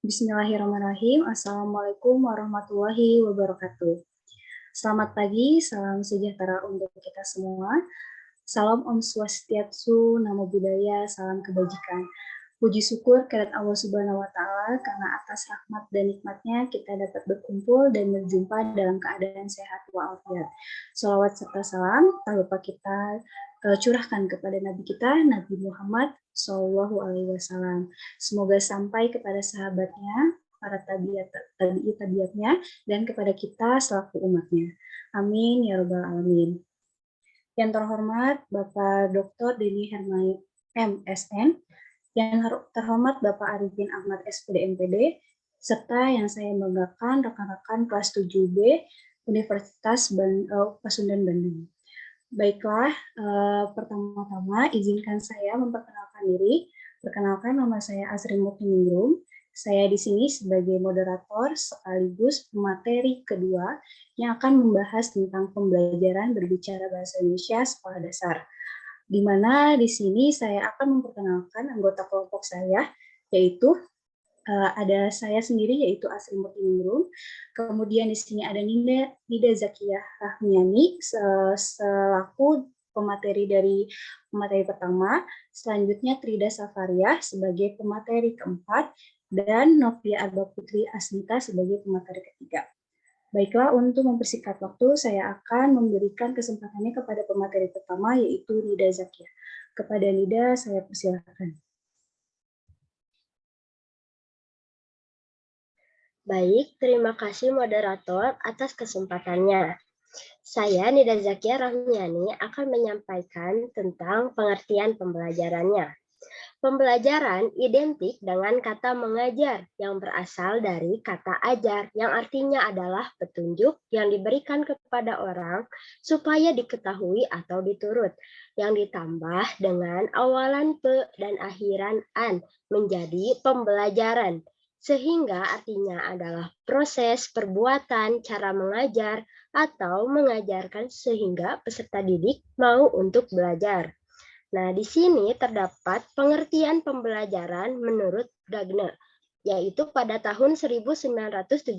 Bismillahirrahmanirrahim. Assalamualaikum warahmatullahi wabarakatuh. Selamat pagi, salam sejahtera untuk kita semua. Salam Om Swastiatsu, Namo Buddhaya, salam kebajikan. Puji syukur kehadirat Allah Subhanahu wa Ta'ala karena atas rahmat dan nikmatnya kita dapat berkumpul dan berjumpa dalam keadaan sehat walafiat. Salawat serta salam tak lupa kita curahkan kepada Nabi kita, Nabi Muhammad Shallallahu Alaihi Wasallam. Semoga sampai kepada sahabatnya, para tabiatnya, dan kepada kita selaku umatnya. Amin ya robbal alamin. Yang terhormat Bapak Dr. Denny Hermai MSN, yang terhormat Bapak Arifin Ahmad SPD MPD, serta yang saya banggakan rekan-rekan kelas 7B Universitas Pasundan Bandung. Baiklah, pertama-tama izinkan saya memperkenalkan diri. Perkenalkan, nama saya Asrin Mukminingrum. Saya di sini sebagai moderator sekaligus pemateri kedua yang akan membahas tentang pembelajaran berbicara bahasa Indonesia sekolah dasar. Di mana di sini saya akan memperkenalkan anggota kelompok saya, yaitu ada saya sendiri, yaitu Asri Murtiningrum. Kemudian di sini ada Nida Zakiyah Rahmiani selaku pemateri dari pemateri pertama. Selanjutnya Trida Safaria sebagai pemateri keempat, dan Novia Arba Putri Asnita sebagai pemateri ketiga. Baiklah, untuk mempersingkat waktu, saya akan memberikan kesempatannya kepada pemateri pertama, yaitu Nida Zakia. Kepada Nida, saya persilakan. Baik, terima kasih moderator atas kesempatannya. Saya Nida Zakia Rahmiani akan menyampaikan tentang pengertian pembelajarannya. Pembelajaran identik dengan kata mengajar yang berasal dari kata ajar yang artinya adalah petunjuk yang diberikan kepada orang supaya diketahui atau diturut, yang ditambah dengan awalan pe dan akhiran an menjadi pembelajaran, sehingga artinya adalah proses, perbuatan, cara mengajar, atau mengajarkan sehingga peserta didik mau untuk belajar. Nah, di sini terdapat pengertian pembelajaran menurut Gagner, yaitu pada tahun 1977,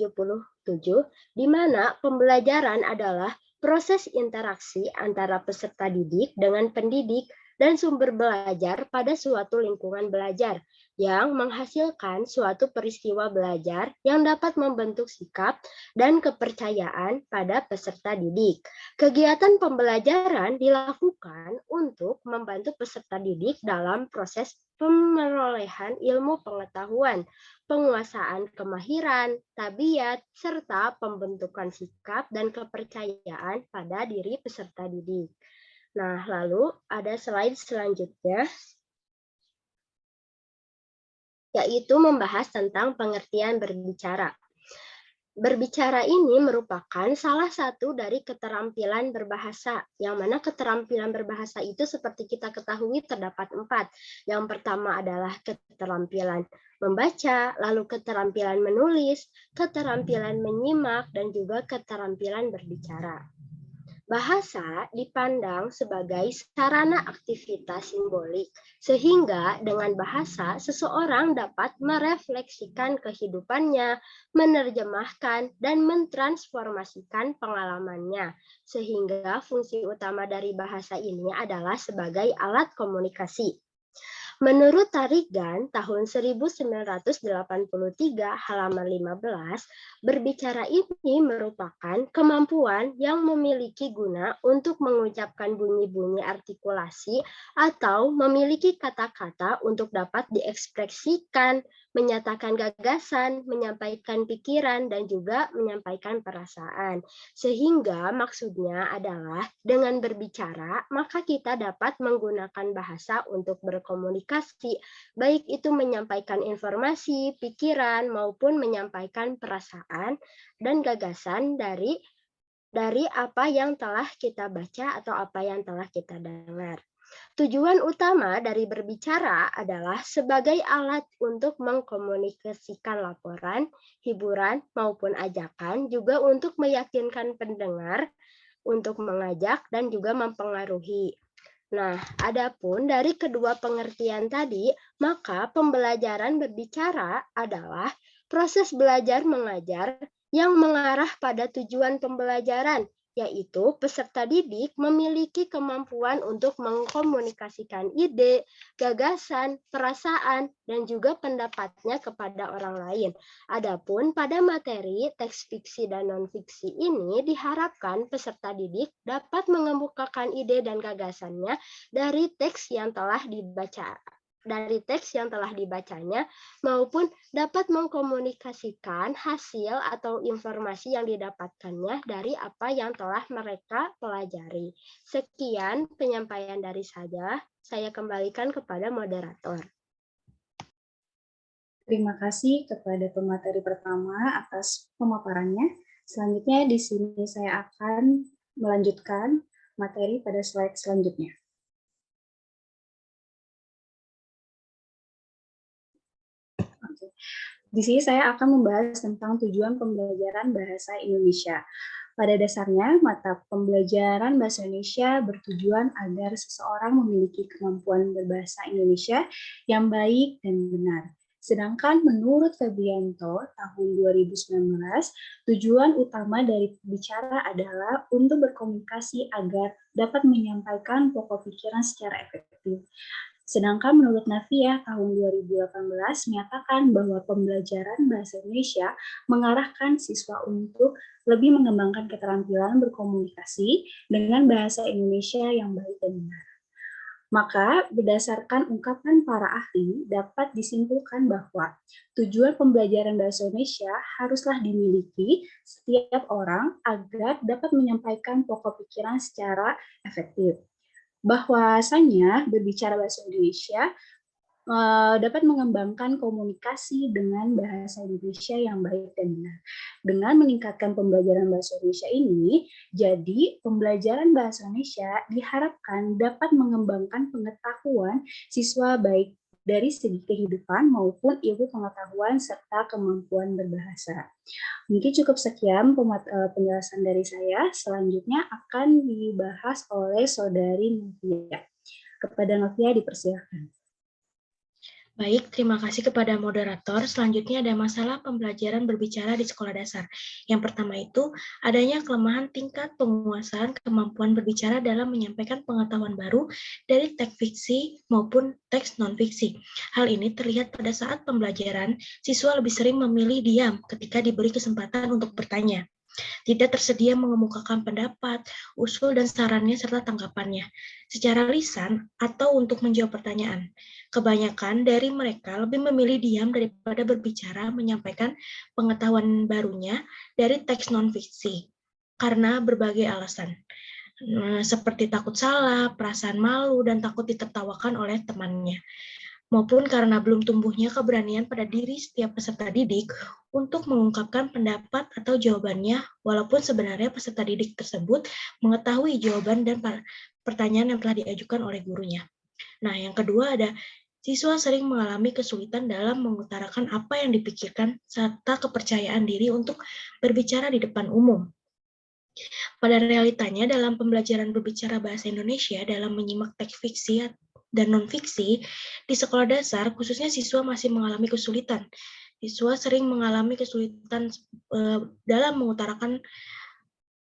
di mana pembelajaran adalah proses interaksi antara peserta didik dengan pendidik dan sumber belajar pada suatu lingkungan belajar yang menghasilkan suatu peristiwa belajar yang dapat membentuk sikap dan kepercayaan pada peserta didik. Kegiatan pembelajaran dilakukan untuk membantu peserta didik dalam proses pemerolehan ilmu pengetahuan, penguasaan kemahiran, tabiat, serta pembentukan sikap dan kepercayaan pada diri peserta didik. Nah, lalu ada slide selanjutnya, yaitu membahas tentang pengertian berbicara. Berbicara ini merupakan salah satu dari keterampilan berbahasa, yang mana keterampilan berbahasa itu seperti kita ketahui terdapat 4. Yang pertama adalah keterampilan membaca, lalu keterampilan menulis, keterampilan menyimak, dan juga keterampilan berbicara. Bahasa dipandang sebagai sarana aktivitas simbolik, sehingga dengan bahasa seseorang dapat merefleksikan kehidupannya, menerjemahkan, dan mentransformasikan pengalamannya, sehingga fungsi utama dari bahasa ini adalah sebagai alat komunikasi. Menurut Tarigan tahun 1983 halaman 15, berbicara ini merupakan kemampuan yang memiliki guna untuk mengucapkan bunyi-bunyi artikulasi atau memiliki kata-kata untuk dapat diekspresikan, menyatakan gagasan, menyampaikan pikiran, dan juga menyampaikan perasaan. Sehingga maksudnya adalah dengan berbicara, maka kita dapat menggunakan bahasa untuk berkomunikasi, baik itu menyampaikan informasi, pikiran, maupun menyampaikan perasaan dan gagasan dari apa yang telah kita baca atau apa yang telah kita dengar. Tujuan utama dari berbicara adalah sebagai alat untuk mengkomunikasikan laporan, hiburan, maupun ajakan, juga untuk meyakinkan pendengar, untuk mengajak, dan juga mempengaruhi. Nah, adapun dari kedua pengertian tadi, maka pembelajaran berbicara adalah proses belajar mengajar yang mengarah pada tujuan pembelajaran, yaitu peserta didik memiliki kemampuan untuk mengkomunikasikan ide, gagasan, perasaan, dan juga pendapatnya kepada orang lain. Adapun pada materi teks fiksi dan non-fiksi ini diharapkan peserta didik dapat mengemukakan ide dan gagasannya dari teks yang telah dibacanya maupun dapat mengkomunikasikan hasil atau informasi yang didapatkannya dari apa yang telah mereka pelajari. Sekian penyampaian dari saya kembalikan kepada moderator. Terima kasih kepada pemateri pertama atas pemaparannya. Selanjutnya di sini saya akan melanjutkan materi pada slide selanjutnya. Di sini saya akan membahas tentang tujuan pembelajaran bahasa Indonesia. Pada dasarnya, mata pembelajaran bahasa Indonesia bertujuan agar seseorang memiliki kemampuan berbahasa Indonesia yang baik dan benar. Sedangkan menurut Febrianto, tahun 2019, tujuan utama dari bicara adalah untuk berkomunikasi agar dapat menyampaikan pokok pikiran secara efektif. Sedangkan menurut Navia tahun 2018 menyatakan bahwa pembelajaran bahasa Indonesia mengarahkan siswa untuk lebih mengembangkan keterampilan berkomunikasi dengan bahasa Indonesia yang baik dan benar. Maka berdasarkan ungkapan para ahli dapat disimpulkan bahwa tujuan pembelajaran bahasa Indonesia haruslah dimiliki setiap orang agar dapat menyampaikan pokok pikiran secara efektif. Bahwasanya berbicara bahasa Indonesia dapat mengembangkan komunikasi dengan bahasa Indonesia yang baik dan benar. Dengan meningkatkan pembelajaran bahasa Indonesia ini, jadi pembelajaran bahasa Indonesia diharapkan dapat mengembangkan pengetahuan siswa baik dari segi kehidupan maupun ilmu pengetahuan serta kemampuan berbahasa. Mungkin cukup sekian penjelasan dari saya. Selanjutnya akan dibahas oleh Saudari Novia. Kepada Novia dipersilakan. Baik, terima kasih kepada moderator. Selanjutnya ada masalah pembelajaran berbicara di sekolah dasar. Yang pertama itu, adanya kelemahan tingkat penguasaan kemampuan berbicara dalam menyampaikan pengetahuan baru dari teks fiksi maupun teks non-fiksi. Hal ini terlihat pada saat pembelajaran, siswa lebih sering memilih diam ketika diberi kesempatan untuk bertanya. Tidak tersedia mengemukakan pendapat, usul dan sarannya serta tanggapannya secara lisan atau untuk menjawab pertanyaan. Kebanyakan dari mereka lebih memilih diam daripada berbicara menyampaikan pengetahuan barunya dari teks non-fiksi karena berbagai alasan, seperti takut salah, perasaan malu, dan takut ditertawakan oleh temannya, maupun karena belum tumbuhnya keberanian pada diri setiap peserta didik untuk mengungkapkan pendapat atau jawabannya, walaupun sebenarnya peserta didik tersebut mengetahui jawaban dan pertanyaan yang telah diajukan oleh gurunya. Nah, yang kedua ada siswa sering mengalami kesulitan dalam mengutarakan apa yang dipikirkan serta kepercayaan diri untuk berbicara di depan umum. Pada realitanya, dalam pembelajaran berbicara bahasa Indonesia dalam menyimak teks fiksi dan non-fiksi, di sekolah dasar, khususnya siswa masih mengalami kesulitan. Siswa sering mengalami kesulitan dalam mengutarakan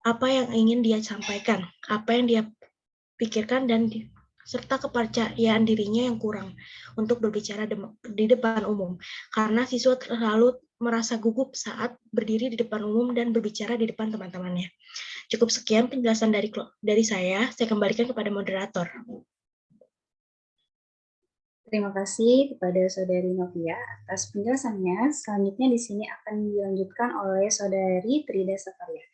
apa yang ingin dia sampaikan, apa yang dia pikirkan, dan serta kepercayaan dirinya yang kurang untuk berbicara di depan umum. Karena siswa terlalu merasa gugup saat berdiri di depan umum dan berbicara di depan teman-temannya. Cukup sekian penjelasan dari saya kembalikan kepada moderator. Terima kasih kepada Saudari Novia atas penjelasannya. Selanjutnya di sini akan dilanjutkan oleh Saudari Trida Sakaria.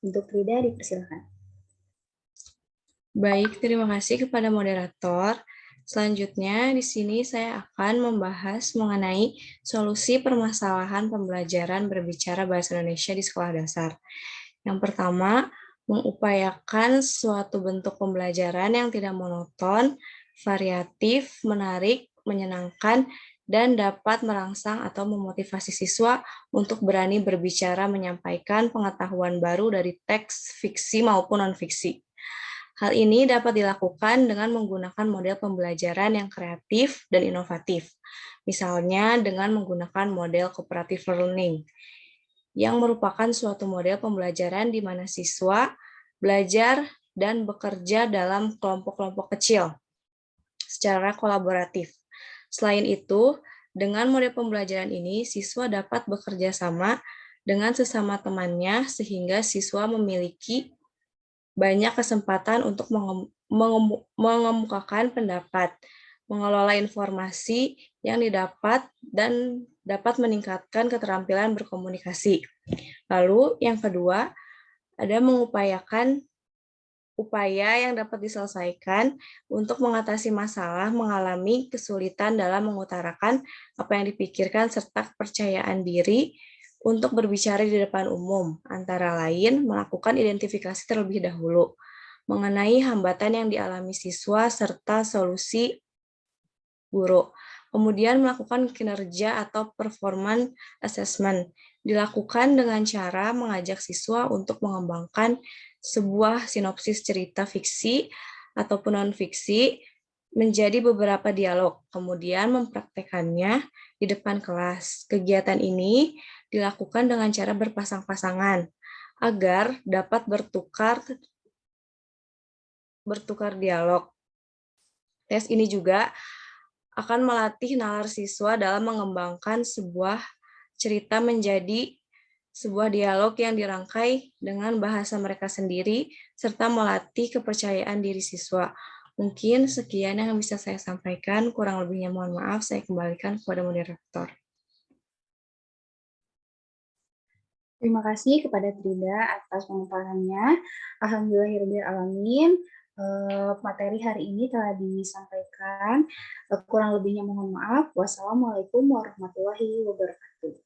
Untuk Trida dipersilakan. Baik, terima kasih kepada moderator. Selanjutnya di sini saya akan membahas mengenai solusi permasalahan pembelajaran berbicara bahasa Indonesia di sekolah dasar. Yang pertama, mengupayakan suatu bentuk pembelajaran yang tidak monoton, variatif, menarik, menyenangkan, dan dapat merangsang atau memotivasi siswa untuk berani berbicara menyampaikan pengetahuan baru dari teks fiksi maupun non-fiksi. Hal ini dapat dilakukan dengan menggunakan model pembelajaran yang kreatif dan inovatif, misalnya dengan menggunakan model cooperative learning, yang merupakan suatu model pembelajaran di mana siswa belajar dan bekerja dalam kelompok-kelompok kecil secara kolaboratif. Selain itu, dengan model pembelajaran ini, siswa dapat bekerja sama dengan sesama temannya sehingga siswa memiliki banyak kesempatan untuk mengemukakan pendapat, mengelola informasi yang didapat, dan dapat meningkatkan keterampilan berkomunikasi. Lalu yang kedua, ada mengupayakan upaya yang dapat diselesaikan untuk mengatasi masalah mengalami kesulitan dalam mengutarakan apa yang dipikirkan serta kepercayaan diri untuk berbicara di depan umum, antara lain melakukan identifikasi terlebih dahulu mengenai hambatan yang dialami siswa serta solusi guru. Kemudian melakukan kinerja atau performance assessment. Dilakukan dengan cara mengajak siswa untuk mengembangkan sebuah sinopsis cerita fiksi ataupun non-fiksi menjadi beberapa dialog, kemudian mempraktekannya di depan kelas. Kegiatan ini dilakukan dengan cara berpasang-pasangan agar dapat bertukar dialog. Tes ini juga akan melatih nalar siswa dalam mengembangkan sebuah cerita menjadi sebuah dialog yang dirangkai dengan bahasa mereka sendiri, serta melatih kepercayaan diri siswa. Mungkin sekian yang bisa saya sampaikan, kurang lebihnya mohon maaf, saya kembalikan kepada moderator. Terima kasih kepada Trida atas pemaparannya. Alhamdulillahirrahmanirrahim. Materi hari ini telah disampaikan. Kurang lebihnya mohon maaf. Wassalamualaikum warahmatullahi wabarakatuh.